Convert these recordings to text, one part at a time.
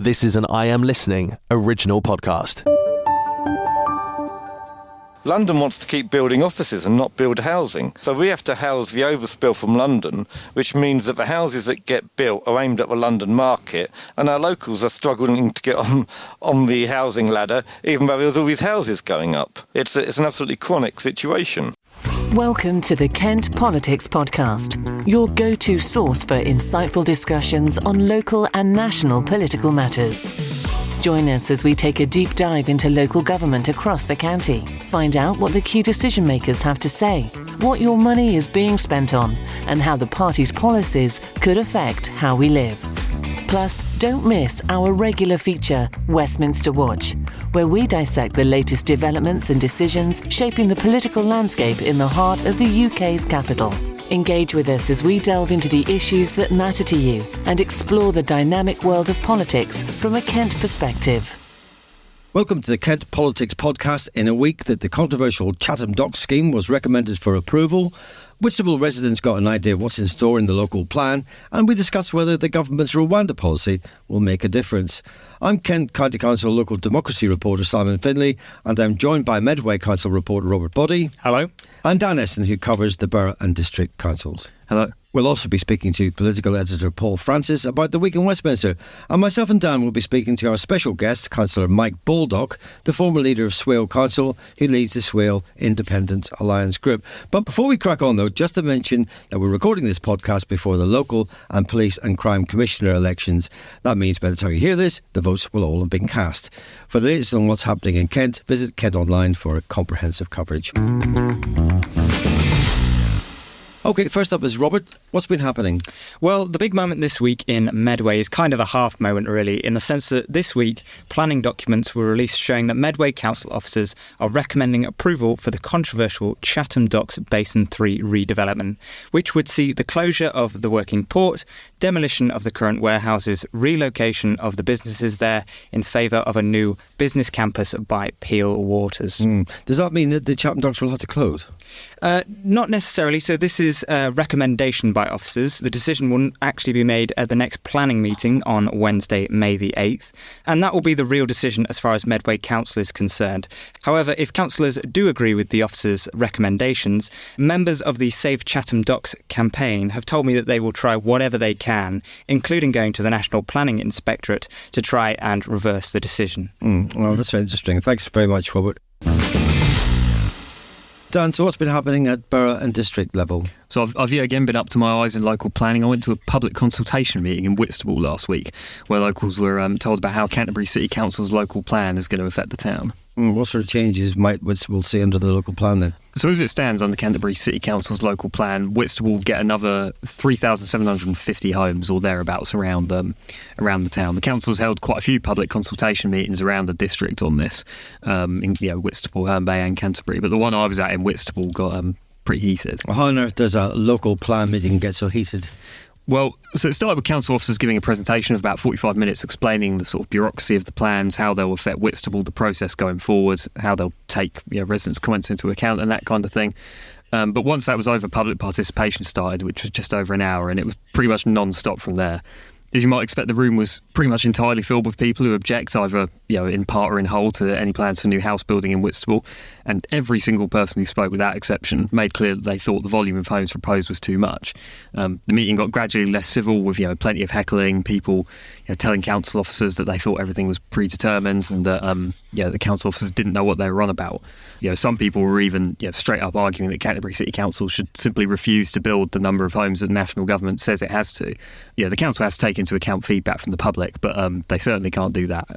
This is an I Am Listening original podcast. London wants to keep building offices and not build housing. So we have to house the overspill from London, which means that the houses that get built are aimed at the London market, and our locals are struggling to get on the housing ladder, even though there's all these houses going up. It's an absolutely chronic situation. Welcome to the Kent Politics Podcast, your go-to source for insightful discussions on local and national political matters. Join us as we take a deep dive into local government across the county. Find out what the key decision makers have to say, what your money is being spent on, and how the party's policies could affect how we live. Plus, don't miss our regular feature, Westminster Watch, where we dissect the latest developments and decisions shaping the political landscape in the heart of the UK's capital. Engage with us as we delve into the issues that matter to you and explore the dynamic world of politics from a Kent perspective. Welcome to the Kent Politics Podcast. In a week that the controversial Chatham Docks scheme was recommended for approval, Whitstable residents got an idea of what's in store in the local plan, and we discussed whether the government's Rwanda policy will make a difference. I'm Kent County Council local democracy reporter Simon Finlay, and I'm joined by Medway Council reporter Robert Buddy. Hello. And Dan Essen, who covers the borough and district councils. Hello. We'll also be speaking to political editor Paul Francis about the week in Westminster. And myself and Dan will be speaking to our special guest, Cllr Mike Baldock, the former leader of Swale Council, who leads the Swale Independents Alliance Group. But before we crack on, though, just to mention that we're recording this podcast before the local and police and crime commissioner elections. That means by the time you hear this, the votes will all have been cast. For the latest on what's happening in Kent, visit Kent Online for a comprehensive coverage. OK, first up is Robert. What's been happening? Well, the big moment this week in Medway is kind of a half moment, really, in the sense that this week planning documents were released showing that Medway Council officers are recommending approval for the controversial Chatham Docks Basin 3 redevelopment, which would see the closure of the working port, demolition of the current warehouses, relocation of the businesses there in favour of a new business campus by Peel Waters. Does that mean that the Chatham Docks will have to close? Not necessarily. So this is a recommendation by officers. The decision will actually be made at the next planning meeting on Wednesday, May the 8th. And that will be the real decision as far as Medway Council is concerned. However, if councillors do agree with the officers' recommendations, members of the Save Chatham Docks campaign have told me that they will try whatever they can, including going to the National Planning Inspectorate to try and reverse the decision. Well, that's very interesting. Thanks very much, Robert. Dan, so what's been happening at borough and district level? So I've yet again been up to my eyes in local planning. I went to a public consultation meeting in Whitstable last week where locals were told about how Canterbury City Council's local plan is going to affect the town. What sort of changes might Whitstable see under the local plan then? So as it stands under Canterbury City Council's local plan, Whitstable will get another 3,750 homes or thereabouts around the town. The council's held quite a few public consultation meetings around the district on this, in Whitstable, Herne Bay and Canterbury. But the one I was at in Whitstable got pretty heated. Well, how on earth does a local plan meeting get so heated? Well, so it started with council officers giving a presentation of about 45 minutes explaining the sort of bureaucracy of the plans, how they'll affect Whitstable, the process going forward, how they'll take residents' comments into account and that kind of thing. But once that was over, public participation started, which was just over an hour, and it was pretty much non-stop from there. As you might expect, the room was pretty much entirely filled with people who object either, in part or in whole to any plans for new house building in Whitstable. And every single person who spoke, without exception, made clear that they thought the volume of homes proposed was too much. The meeting got gradually less civil with, plenty of heckling, people, telling council officers that they thought everything was predetermined and that, the council officers didn't know what they were on about. Some people were even, straight up arguing that Canterbury City Council should simply refuse to build the number of homes that the national government says it has to. The council has to take into account feedback from the public, but they certainly can't do that.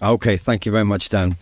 OK, thank you very much, Dan.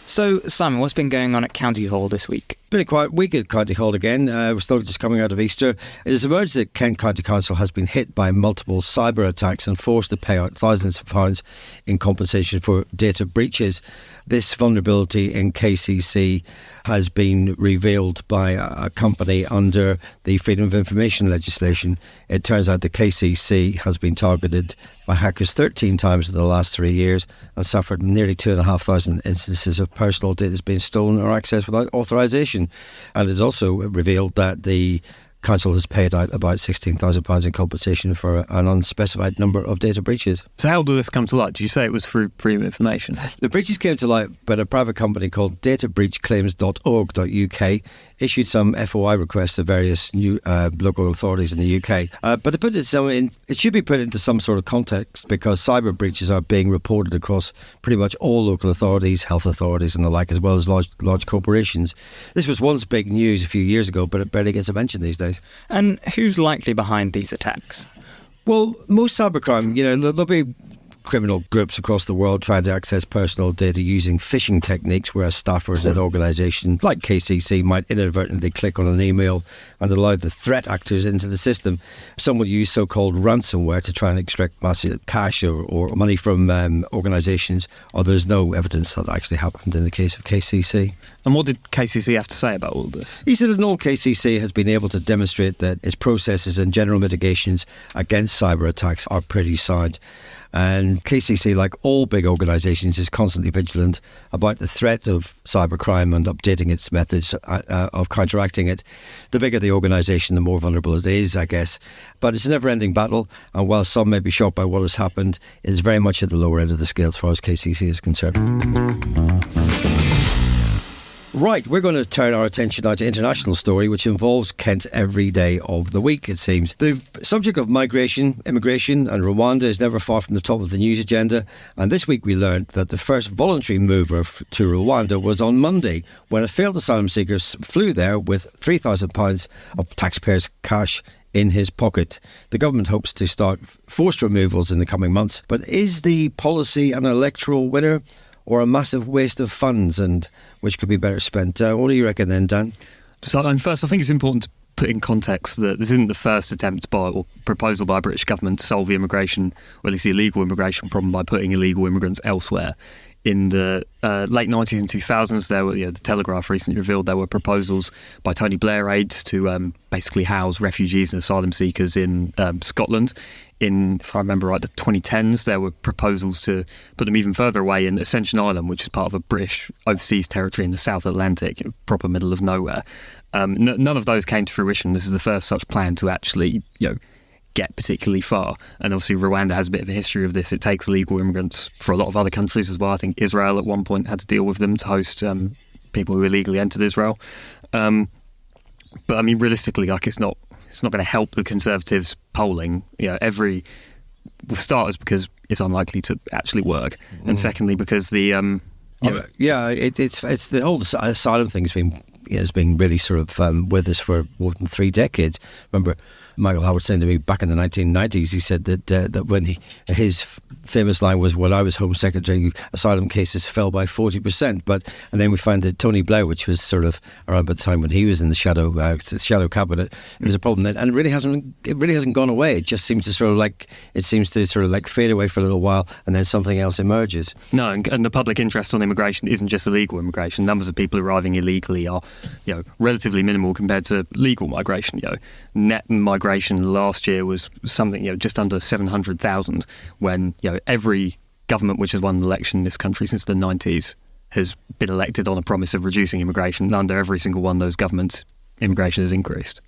So, Simon, what's been going on at County Hall this week? Been a quiet week at County Hall again. We're still just coming out of Easter. It has emerged that Kent County Council has been hit by multiple cyber attacks and forced to pay out thousands of pounds in compensation for data breaches. This vulnerability in KCC has been revealed by a company under the Freedom of Information legislation. It turns out the KCC has been targeted by hackers 13 times in the last 3 years and suffered nearly 2,500 instances of personal data being stolen or accessed without authorisation. And it's also revealed that the Council has paid out about £16,000 in compensation for an unspecified number of data breaches. So how did this come to light? Did you say it was through Freedom of Information? The breaches came to light when a private company called databreachclaims.org.uk issued some FOI requests to various new local authorities in the UK. But to put it should be put into some sort of context, because cyber breaches are being reported across pretty much all local authorities, health authorities and the like, as well as large corporations. This was once big news a few years ago, but it barely gets a mention these days. And who's likely behind these attacks? Well, most cybercrime, there'll be criminal groups across the world trying to access personal data using phishing techniques, where staffers at organisations like KCC might inadvertently click on an email and allow the threat actors into the system. Some will use so-called ransomware to try and extract massive cash or money from organisations. Or there's no evidence that actually happened in the case of KCC. And what did KCC have to say about all of this? He said that all KCC has been able to demonstrate that its processes and general mitigations against cyber attacks are pretty sound. And KCC, like all big organisations, is constantly vigilant about the threat of cybercrime and updating its methods of counteracting it. The bigger the organisation, the more vulnerable it is, I guess. But it's a never-ending battle, and while some may be shocked by what has happened, it is very much at the lower end of the scale as far as KCC is concerned. Right, we're going to turn our attention now to international story, which involves Kent every day of the week, it seems. The subject of migration, immigration and Rwanda is never far from the top of the news agenda, and this week we learned that the first voluntary mover to Rwanda was on Monday, when a failed asylum seeker flew there with £3,000 of taxpayers' cash in his pocket. The government hopes to start forced removals in the coming months, but is the policy an electoral winner or a massive waste of funds, and which could be better spent? What do you reckon then, Dan? So, first, I think it's important to put in context that this isn't the first attempt by or proposal by a British government to solve the immigration, or at least the illegal immigration problem, by putting illegal immigrants elsewhere. In the late 90s and 2000s, there were, the Telegraph recently revealed there were proposals by Tony Blair aides to basically house refugees and asylum seekers in Scotland. In, if I remember right, the 2010s, there were proposals to put them even further away in Ascension Island, which is part of a British overseas territory in the South Atlantic, proper middle of nowhere. None of those came to fruition. This is the first such plan to actually, get particularly far. And obviously Rwanda has a bit of a history of this. It takes illegal immigrants for a lot of other countries as well. I think Israel at one point had to deal with them to host people who illegally entered Israel. But I mean, realistically, it's not going to help the Conservatives' polling. For starters, because it's unlikely to actually work, and secondly, because the it's the whole asylum thing's been really sort of with us for more than 3 decades. Remember, Michael Howard saying to me back in the 1990s, he said that when his famous line was, "When I was Home Secretary, asylum cases fell by 40%." And then we find that Tony Blair, which was sort of around by the time when he was in the shadow cabinet, it was a problem then, and it really hasn't gone away. It just seems to sort of fade away for a little while, and then something else emerges. No, and the public interest on immigration isn't just illegal immigration. Numbers of people arriving illegally are, relatively minimal compared to legal migration. Net migration last year was something, just under 700,000, when, every government which has won an election in this country since the 90s has been elected on a promise of reducing immigration. And under every single one of those governments, immigration has increased.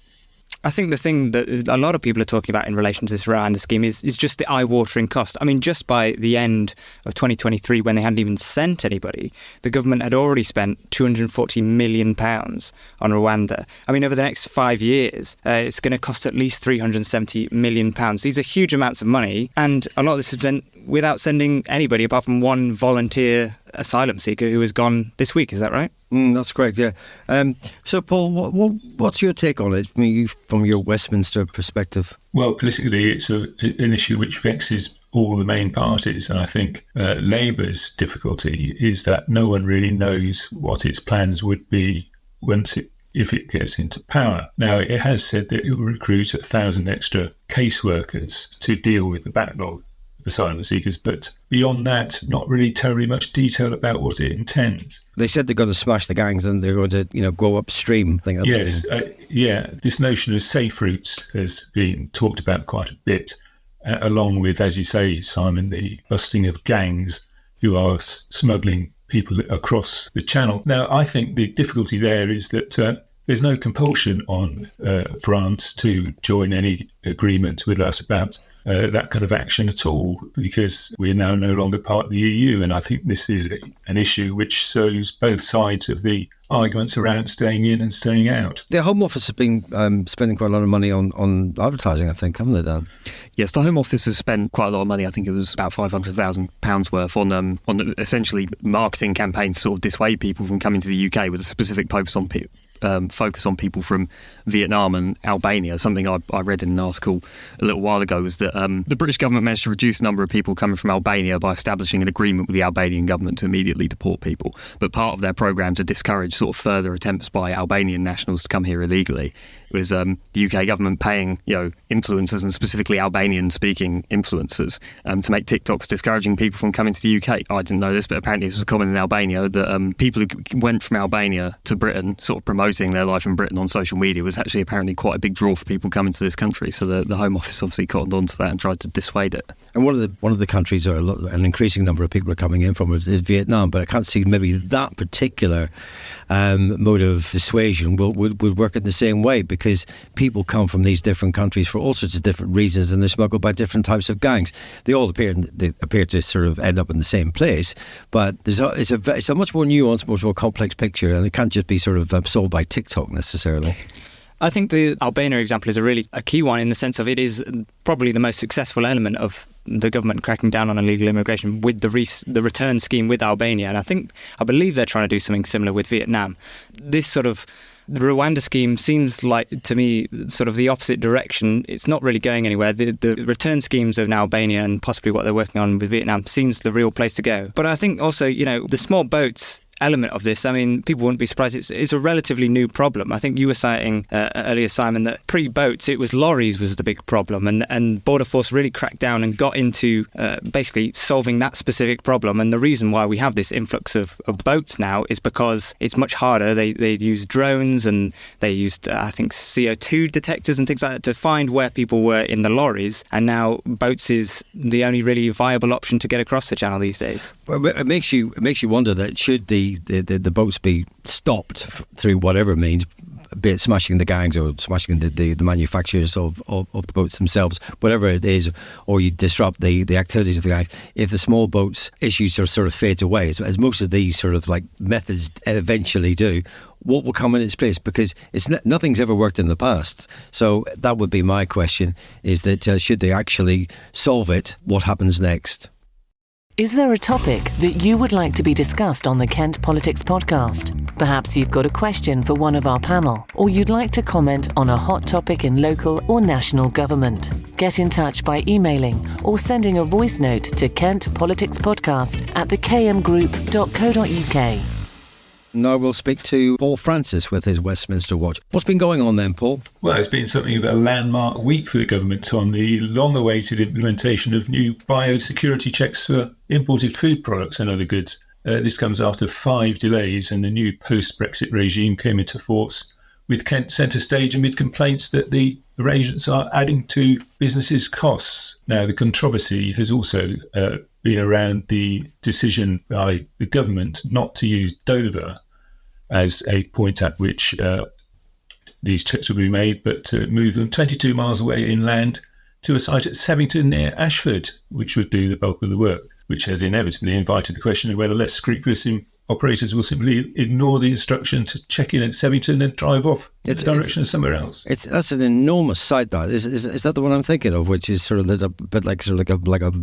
I think the thing that a lot of people are talking about in relation to this Rwanda scheme is just the eye-watering cost. I mean, just by the end of 2023, when they hadn't even sent anybody, the government had already spent £240 million on Rwanda. I mean, over the next 5 years, it's going to cost at least £370 million. These are huge amounts of money, and a lot of this has been without sending anybody apart from one volunteer asylum seeker who has gone this week. Is that right? That's correct, yeah. So, Paul, what's your take on it from your Westminster perspective? Well, politically, it's an issue which vexes all the main parties. And I think Labour's difficulty is that no one really knows what its plans would be if it gets into power. Now, it has said that it will recruit 1,000 extra caseworkers to deal with the backlog of asylum seekers, but beyond that, not really terribly much detail about what it intends. They said they're going to smash the gangs and they're going to, go upstream. Yes, this notion of safe routes has been talked about quite a bit, along with, as you say, Simon, the busting of gangs who are smuggling people across the channel. Now, I think the difficulty there is that there's no compulsion on France to join any agreement with us about that kind of action at all, because we're now no longer part of the EU. And I think this is an issue which shows both sides of the arguments around staying in and staying out. The Home Office has been spending quite a lot of money on advertising, I think, haven't they, Dan? Yes, the Home Office has spent quite a lot of money. I think it was about £500,000 worth on essentially marketing campaigns to sort of dissuade people from coming to the UK, with a specific focus on people from Vietnam and Albania. Something I read in an article a little while ago was that the British government managed to reduce the number of people coming from Albania by establishing an agreement with the Albanian government to immediately deport people. But part of their programme to discourage sort of further attempts by Albanian nationals to come here illegally was the UK government paying influencers, and specifically Albanian-speaking influencers, to make TikToks discouraging people from coming to the UK. I didn't know this, but apparently this was common in Albania, that people who went from Albania to Britain, sort of promoting their life in Britain on social media, was actually apparently quite a big draw for people coming to this country. So the Home Office obviously cottoned on to that and tried to dissuade it. And one of the countries an increasing number of people are coming in from is Vietnam, but I can't see maybe that particular mode of dissuasion would work in the same way, because people come from these different countries for all sorts of different reasons, and they're smuggled by different types of gangs. They all appear to sort of end up in the same place, but it's a much more nuanced, much more complex picture, and it can't just be sort of solved by TikTok necessarily. I think the Albania example is a key one, in the sense of it is probably the most successful element of the government cracking down on illegal immigration, with the return scheme with Albania. And I believe they're trying to do something similar with Vietnam. This sort of the Rwanda scheme seems like, to me, sort of the opposite direction. It's not really going anywhere. The return schemes of Albania, and possibly what they're working on with Vietnam, seems the real place to go. But I think also, the small boats element of this, I mean, people wouldn't be surprised. It's a relatively new problem. I think you were citing earlier, Simon, that pre-boats it was lorries was the big problem, and Border Force really cracked down and got into basically solving that specific problem. And the reason why we have this influx of boats now is because it's much harder. They use drones, and they used I think CO2 detectors and things like that to find where people were in the lorries, and now boats is the only really viable option to get across the channel these days. Well, it makes you wonder that should the boats be stopped through whatever means, be it smashing the gangs or smashing the manufacturers of the boats themselves, whatever it is, or you disrupt the activities of the gangs. If the small boats issues sort of fades away, as most of these sort of like methods eventually do, what will come in its place? Because nothing's ever worked in the past. So that would be my question, is that should they actually solve it, what happens next? Is there a topic that you would like to be discussed on the Kent Politics podcast? Perhaps you've got a question for one of our panel, or you'd like to comment on a hot topic in local or national government. Get in touch by emailing or sending a voice note to kentpoliticspodcast@thekmgroup.co.uk. Now we'll speak to Paul Francis with his Westminster Watch. What's been going on then, Paul? Well, it's been something of a landmark week for the government on the long-awaited implementation of new biosecurity checks for imported food products and other goods. This comes after 5 delays, and the new post-Brexit regime came into force, with Kent centre stage amid complaints that the arrangements are adding to businesses' costs. Now, the controversy has also been around the decision by the government not to use Dover as a point at which these checks will be made, but to move them 22 miles away inland to a site at Sevington near Ashford, which would do the bulk of the work, which has inevitably invited the question of whether less scrupulous operators will simply ignore the instruction to check in at Sevington and drive off in the direction of somewhere else. That's an enormous site, that. Is that the one I'm thinking of, which is sort of a bit like a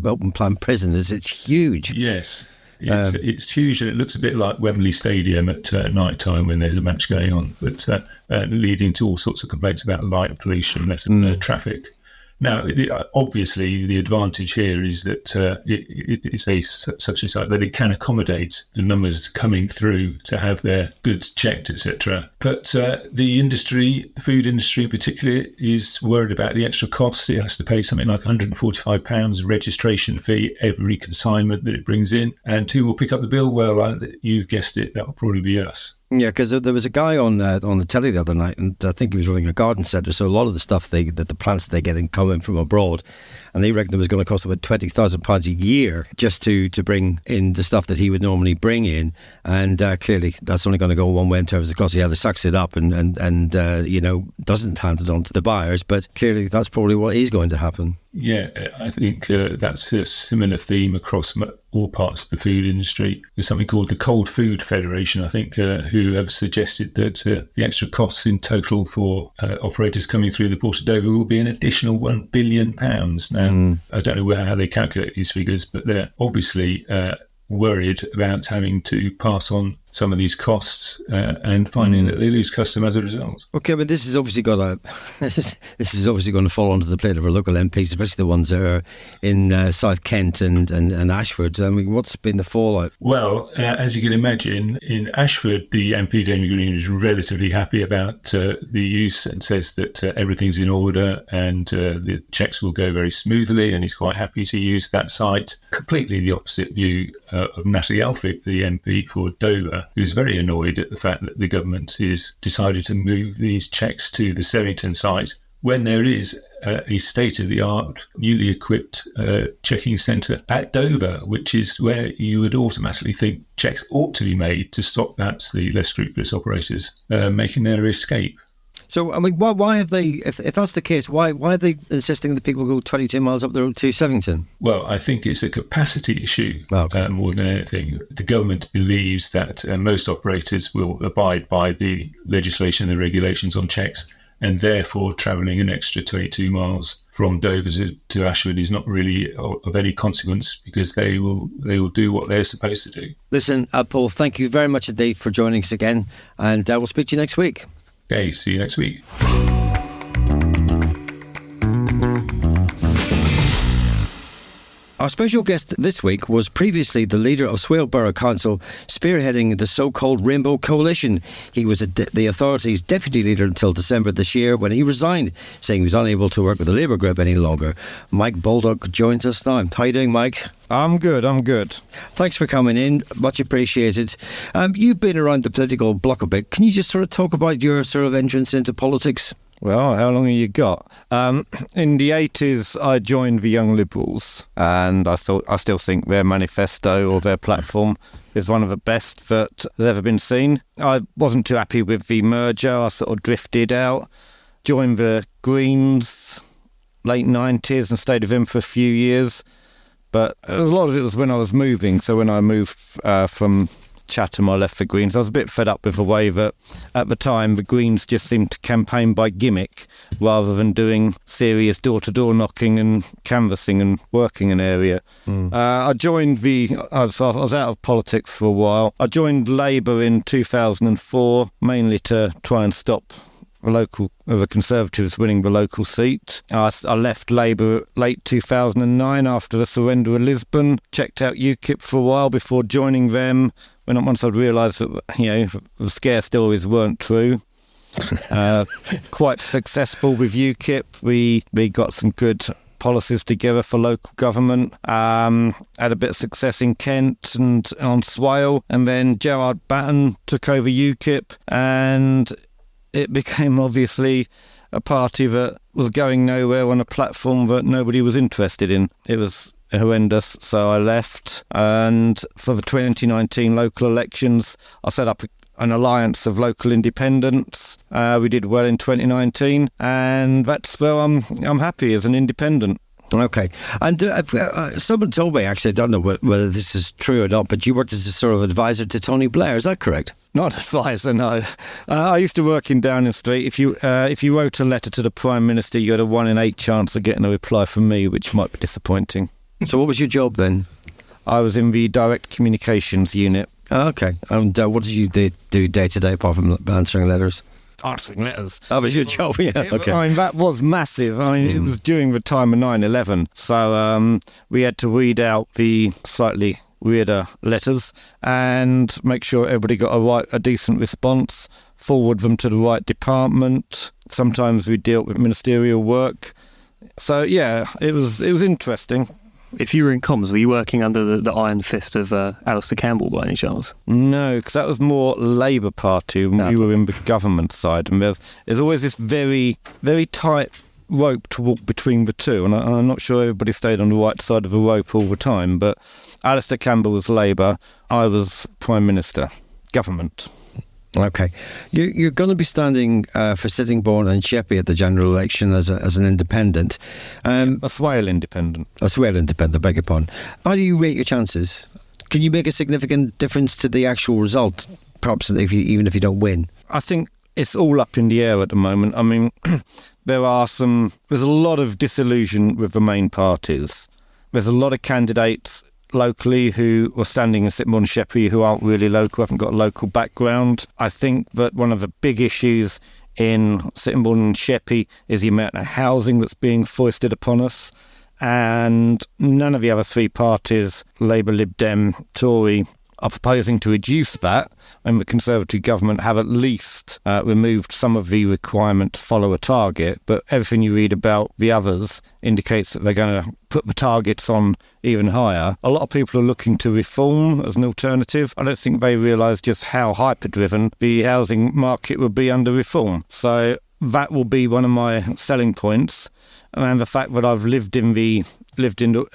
open plan prison? It's huge. Yes. It's huge, and it looks a bit like Wembley Stadium at night time when there's a match going on, but leading to all sorts of complaints about light pollution, less traffic. Now, obviously, the advantage here is that it's such a site that it can accommodate the numbers coming through to have their goods checked, etc. But the food industry in particular, is worried about the extra costs. It has to pay something like £145 registration fee every consignment that it brings in. And who will pick up the bill? Well, you guessed it, that will probably be us. Yeah, because there was a guy on the telly the other night, and I think he was running a garden centre. So a lot of the stuff the plants that they get in coming from abroad, and they reckon it was going to cost about £20,000 a year just to bring in the stuff that he would normally bring in. And clearly, that's only going to go one way in terms of cost. He either sucks it up and doesn't hand it on to the buyers. But clearly, that's probably what is going to happen. Yeah, I think that's a similar theme across all parts of the food industry. There's something called the Cold Food Federation, I think, who have suggested that the extra costs in total for operators coming through the Port of Dover will be an additional £1 billion. Now, I don't know how they calculate these figures, but they're obviously worried about having to pass on some of these costs and finding that they lose custom as a result. Okay, but this is obviously this is obviously going to fall onto the plate of our local MPs, especially the ones that are in South Kent and Ashford. I mean, what's been the fallout? Well, as you can imagine, in Ashford, the MP Damien Green is relatively happy about the use and says that everything's in order and the checks will go very smoothly, and he's quite happy to use that site. Completely the opposite view of Natalie Alfick, the MP for Dover, who's very annoyed at the fact that the government has decided to move these checks to the Serrington site when there is a state-of-the-art, newly equipped checking centre at Dover, which is where you would automatically think checks ought to be made to stop perhaps the less scrupulous operators making their escape. So, I mean, why have they, if that's the case, why are they insisting that people go 22 miles up the road to Sevington? Well, I think it's a capacity issue more than anything. The government believes that most operators will abide by the legislation and the regulations on checks, and therefore travelling an extra 22 miles from Dover to Ashford is not really of any consequence because they will do what they're supposed to do. Listen, Paul, thank you very much indeed for joining us again, and we'll speak to you next week. Okay, see you next week. Our special guest this week was previously the leader of Swale Borough Council, spearheading the so-called Rainbow Coalition. He was the authority's deputy leader until December this year, when he resigned, saying he was unable to work with the Labour group any longer. Mike Baldock joins us now. How are you doing, Mike? I'm good. Thanks for coming in. Much appreciated. You've been around the political block a bit. Can you just sort of talk about your sort of entrance into politics? Well, how long have you got? In the 80s, I joined the Young Liberals, and I still think their manifesto or their platform is one of the best that has ever been seen. I wasn't too happy with the merger. I sort of drifted out, joined the Greens late 90s and stayed with them for a few years. But a lot of it was when I was moving. So when I moved from Chatham, I left the Greens. I was a bit fed up with the way that at the time the Greens just seemed to campaign by gimmick rather than doing serious door-to-door knocking and canvassing and working an area. I was out of politics for a while. I joined Labour in 2004, mainly to try and stop the Conservatives winning the local seat. I left Labour late 2009 after the surrender of Lisbon, checked out UKIP for a while before joining them, once I'd realised that the scare stories weren't true. Quite successful with UKIP. We got some good policies together for local government. Had a bit of success in Kent and on Swale, and then Gerard Batten took over UKIP, and it became obviously a party that was going nowhere on a platform that nobody was interested in. It was horrendous, so I left. And for the 2019 local elections, I set up an alliance of local independents. We did well in 2019, and that's where I'm happy as an independent. Okay. And someone told me, actually, I don't know whether this is true or not, but you worked as a sort of advisor to Tony Blair. Is that correct? Not advisor, no. I used to work in Downing Street. If you wrote a letter to the Prime Minister, you had a 1 in 8 chance of getting a reply from me, which might be disappointing. So what was your job then? I was in the direct communications unit. Okay. And what did you do day to day apart from answering letters? Answering letters. That was your job, yeah. Okay. I mean, that was massive. I mean, it was during the time of 9/11. So we had to read out the slightly weirder letters and make sure everybody got a decent response, forward them to the right department. Sometimes we dealt with ministerial work. So, yeah, it was interesting. If you were in comms, were you working under the iron fist of Alistair Campbell by any chance? No, because that was more Labour Party when we were in the government side. And there's always this very, very tight rope to walk between the two. And I'm not sure everybody stayed on the right side of the rope all the time. But Alistair Campbell was Labour. I was Prime Minister, government. Okay. You're going to be standing for Sittingbourne and Sheppey at the general election as an independent. A Swale Independent. A Swale Independent, beg your pardon. How do you rate your chances? Can you make a significant difference to the actual result, perhaps even if you don't win? I think it's all up in the air at the moment. I mean, there's a lot of disillusion with the main parties. There's a lot of candidates locally who are standing in Sittingbourne and Sheppey who aren't really local, haven't got a local background. I think that one of the big issues in Sittingbourne and Sheppey is the amount of housing that's being foisted upon us, and none of the other three parties, Labour, Lib Dem, Tory, are proposing to reduce that, and the Conservative government have at least removed some of the requirement to follow a target, but everything you read about the others indicates that they're going to put the targets on even higher. A lot of people are looking to reform as an alternative. I don't think they realise just how hyper-driven the housing market will be under reform. So that will be one of my selling points. And the fact that I've lived in the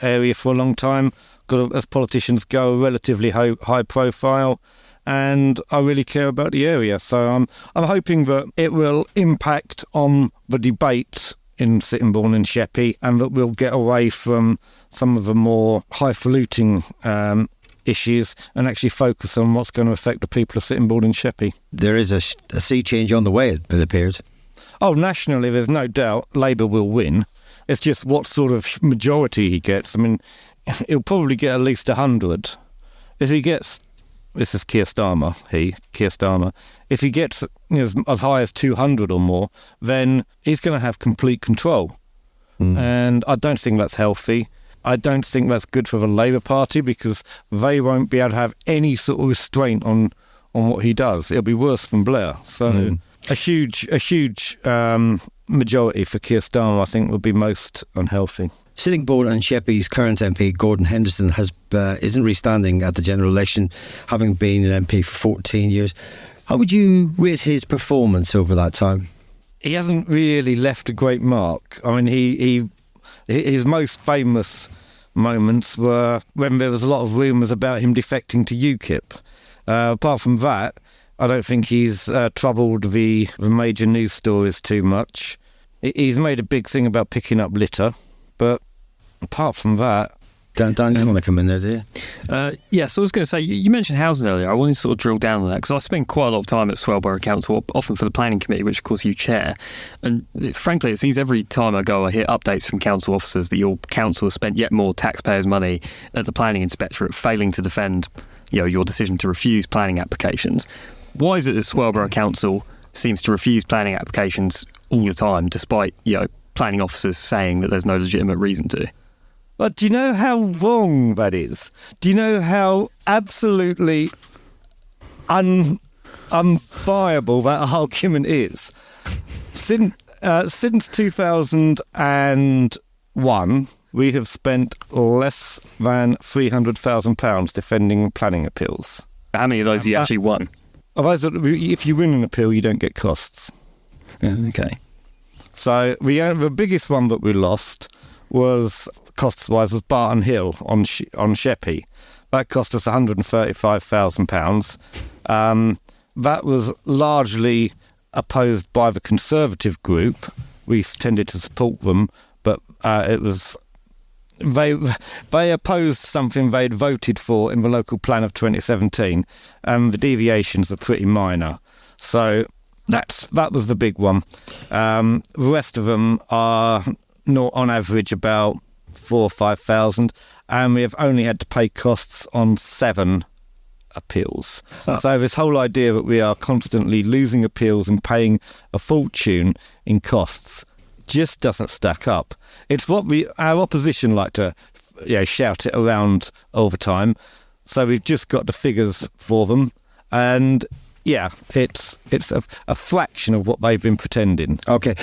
area for a long time, got, as politicians go, a relatively high profile, and I really care about the area. So I'm hoping that it will impact on the debate in Sittingbourne and Sheppey, and that we'll get away from some of the more highfalutin issues and actually focus on what's going to affect the people of Sittingbourne and Sheppey. There is a sea change on the way, it appears. Oh, nationally, there's no doubt Labour will win. It's just what sort of majority he gets. I mean, he'll probably get at least 100. If he gets, this is Keir Starmer, if he gets as high as 200 or more, then he's going to have complete control. And I don't think that's healthy. I don't think that's good for the Labour Party, because they won't be able to have any sort of restraint on what he does. It'll be worse than Blair. So a huge majority for Keir Starmer, I think, would be most unhealthy. Sittingbourne and Sheppey's current MP, Gordon Henderson, isn't re-standing at the general election, having been an MP for 14 years. How would you rate his performance over that time? He hasn't really left a great mark. I mean, his most famous moments were when there was a lot of rumours about him defecting to UKIP. Apart from that, I don't think he's troubled the major news stories too much. He's made a big thing about picking up litter, but apart from that... Dan, you want to come in there, do you? So I was going to say, you mentioned housing earlier. I wanted to sort of drill down on that, because I spend quite a lot of time at Swale Borough Council, often for the planning committee, which of course you chair. And frankly, it seems every time I go, I hear updates from council officers that your council has spent yet more taxpayers' money at the planning inspectorate, failing to defend your decision to refuse planning applications. Why is it that Swale Borough Council seems to refuse planning applications all the time, despite planning officers saying that there's no legitimate reason to? But do you know how wrong that is? Do you know how absolutely unviable that argument is? Since 2001, we have spent less than £300,000 defending planning appeals. How many of those you actually won? If you win an appeal, you don't get costs. Yeah, okay. So the biggest one that we lost was, costs-wise, was Barton Hill on Sheppey. That cost us £135,000. That was largely opposed by the Conservative group. We tended to support them, but it was... They opposed something they'd voted for in the local plan of 2017, and the deviations were pretty minor. So that was the big one. The rest of them are not on average about 4,000 or 5,000, and we have only had to pay costs on 7 appeals. So this whole idea that we are constantly losing appeals and paying a fortune in costs just doesn't stack up. It's what our opposition like to shout it around all the time. So we've just got the figures for them, and it's a fraction of what they've been pretending. Okay.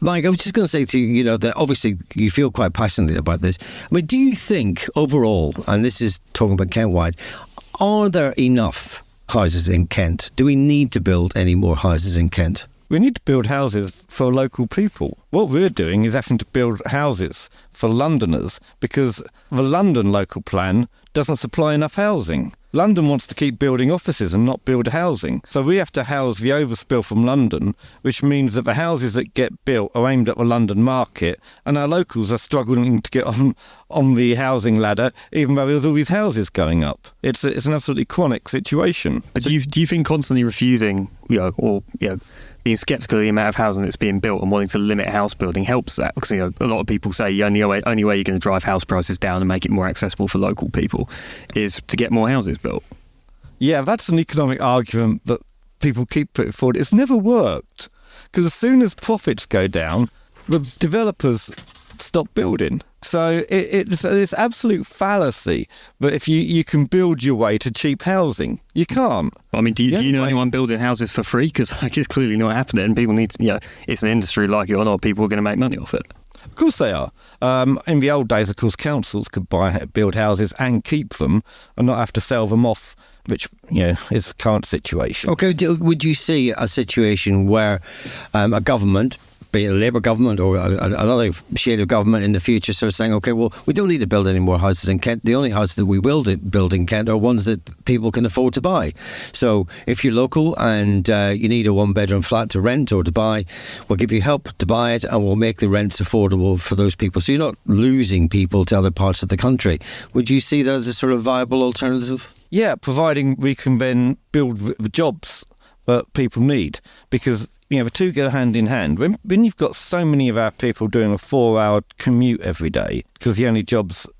Mike, I was just going to say to you, that obviously you feel quite passionately about this. I mean, do you think overall, and this is talking about Kent-wide, are there enough houses in Kent? Do we need to build any more houses in Kent? We need to build houses for local people. What we're doing is having to build houses for Londoners because the London local plan doesn't supply enough housing. London wants to keep building offices and not build housing. So we have to house the overspill from London, which means that the houses that get built are aimed at the London market, and our locals are struggling to get on the housing ladder, even though there's all these houses going up. It's an absolutely chronic situation. But do you think constantly refusing, being sceptical of the amount of housing that's being built and wanting to limit house building helps that? Because a lot of people say the only way you're going to drive house prices down and make it more accessible for local people is to get more houses built. Yeah, that's an economic argument that people keep putting forward. It's never worked because as soon as profits go down, the developers stop building. So it's absolute fallacy that if you can build your way to cheap housing, you can't. I mean, do you know anyone building houses for free? Because it's clearly not happening. People need to, it's an industry, like it or not, people are going to make money off it. Of course they are. In the old days, of course, councils could build houses and keep them and not have to sell them off, which, is the current situation. Okay, would you see a situation where a government, be it a Labour government or another shade of government in the future, sort of saying, okay, well, we don't need to build any more houses in Kent. The only houses that we will build in Kent are ones that people can afford to buy. So if you're local and you need a one-bedroom flat to rent or to buy, we'll give you help to buy it and we'll make the rents affordable for those people. So you're not losing people to other parts of the country. Would you see that as a sort of viable alternative? Yeah, providing we can then build the jobs that people need, because the two go hand in hand. When you've got so many of our people doing a 4-hour commute every day, because the only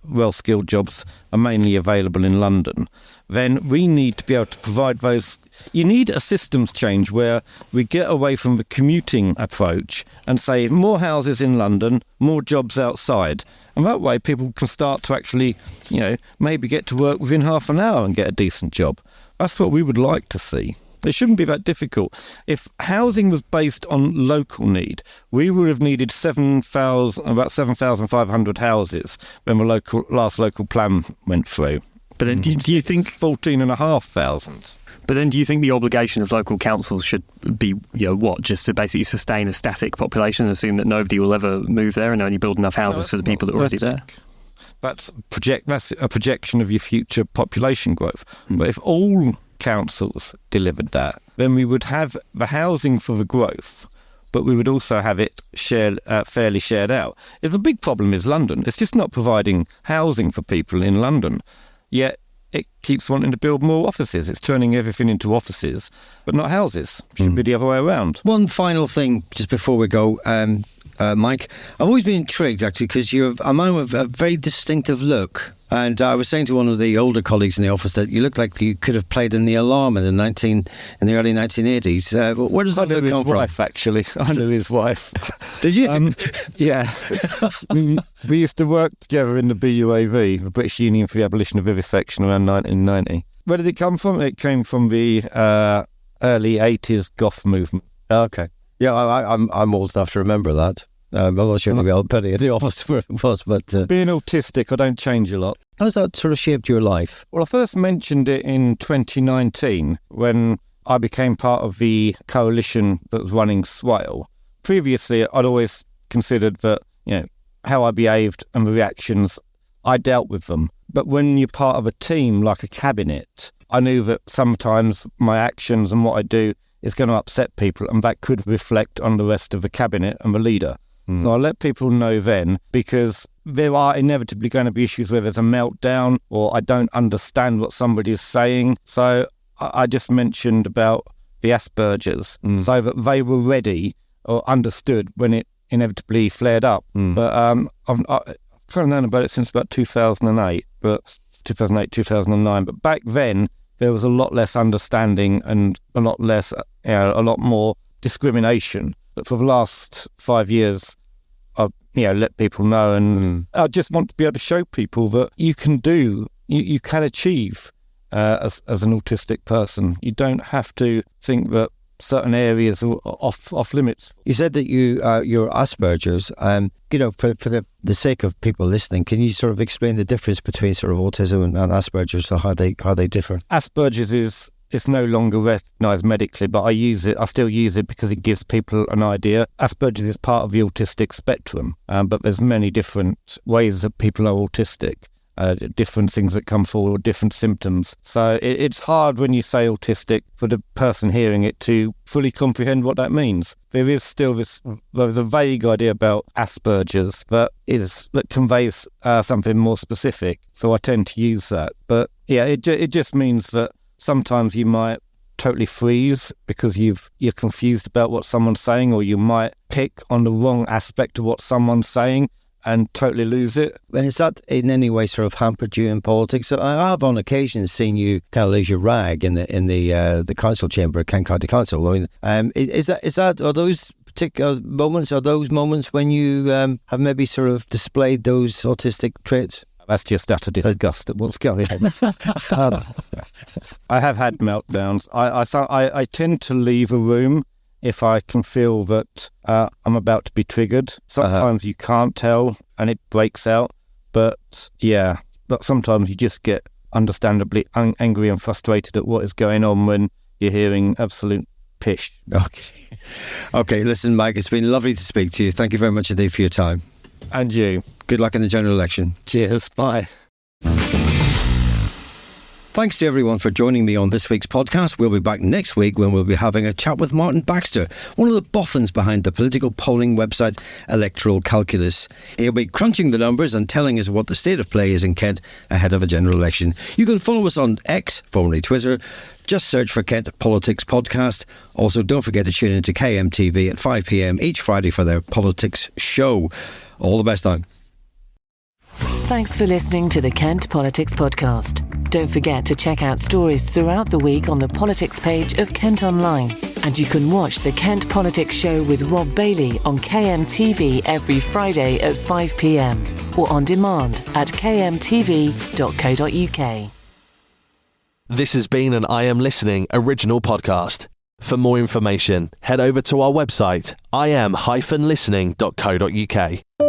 well-skilled jobs are mainly available in London, then we need to be able to provide those. You need a systems change where we get away from the commuting approach and say more houses in London, more jobs outside. And that way people can start to actually, maybe get to work within half an hour and get a decent job. That's what we would like to see. It shouldn't be that difficult. If housing was based on local need, we would have needed about 7,500 houses when the last local plan went through. But then do you think 14,500? But then do you think the obligation of local councils should be, just to basically sustain a static population and assume that nobody will ever move there and only build enough houses for the people that are already there? That's a projection of your future population growth. But if all councils delivered that, then we would have the housing for the growth, but we would also have it fairly shared out. If the big problem is London, it's just not providing housing for people in London, yet it keeps wanting to build more offices. It's turning everything into offices, but not houses. It should be the other way around. One final thing, just before we go, Mike, I've always been intrigued, actually, because you're a man with a very distinctive look. And I was saying to one of the older colleagues in the office that you look like you could have played in The Alarm in the early 1980s. Where does that look come from? Wife, actually. I knew his wife. Did you? Yeah. we used to work together in the BUAV, the British Union for the Abolition of Vivisection, around 1990. Where did it come from? It came from the early 80s goth movement. Okay. Yeah, I'm old enough to remember that. I'm not sure maybe I'll put it in the office where it was, but... Being autistic, I don't change a lot. How's that sort of shaped your life? Well, I first mentioned it in 2019 when I became part of the coalition that was running Swale. Previously, I'd always considered that, how I behaved and the reactions, I dealt with them. But when you're part of a team like a cabinet, I knew that sometimes my actions and what I do is going to upset people, and that could reflect on the rest of the cabinet and the leader. So I let people know then, because there are inevitably going to be issues where there's a meltdown or I don't understand what somebody is saying. So I just mentioned about the Asperger's so that they were ready or understood when it inevitably flared up. But I've kind of known about it since about 2008, 2009. But back then, there was a lot less understanding and a lot less, a lot more discrimination. But for the last 5 years, I've let people know, and I just want to be able to show people that you can achieve as an autistic person. You don't have to think that certain areas are off limits. You said that you're Asperger's. For the sake of people listening, can you sort of explain the difference between sort of autism and Asperger's, or how they differ? Asperger's is no longer recognised medically, but I still use it because it gives people an idea. Asperger's is part of the autistic spectrum, but there's many different ways that people are autistic. Different things that come forward, different symptoms. So it's hard when you say autistic for the person hearing it to fully comprehend what that means. There's a vague idea about Asperger's that conveys something more specific. So I tend to use that. But yeah, it just means that sometimes you might totally freeze because you're confused about what someone's saying, or you might pick on the wrong aspect of what someone's saying and totally lose it. Has that in any way sort of hampered you in politics? I have on occasion seen you kind of lose your rag in the council chamber at Kent County Council. Are those particular moments? Are those moments when you have maybe sort of displayed those autistic traits? That's just utter disgust at what's going on. I have had meltdowns. I tend to leave a room if I can feel that I'm about to be triggered. Sometimes you can't tell and it breaks out. But sometimes you just get understandably angry and frustrated at what is going on when you're hearing absolute pish. Okay, listen, Mike, it's been lovely to speak to you. Thank you very much indeed for your time. And you. Good luck in the general election. Cheers. Bye. Thanks to everyone for joining me on this week's podcast. We'll be back next week when we'll be having a chat with Martin Baxter, one of the boffins behind the political polling website Electoral Calculus. He'll be crunching the numbers and telling us what the state of play is in Kent ahead of a general election. You can follow us on X, formerly Twitter. Just search for Kent Politics Podcast. Also, don't forget to tune into KMTV at 5 p.m. each Friday for their politics show. All the best now. Thanks for listening to the Kent Politics Podcast. Don't forget to check out stories throughout the week on the politics page of Kent Online. And you can watch the Kent Politics Show with Rob Bailey on KMTV every Friday at 5 p.m. or on demand at kmtv.co.uk. This has been an I Am Listening original podcast. For more information, head over to our website, im-listening.co.uk.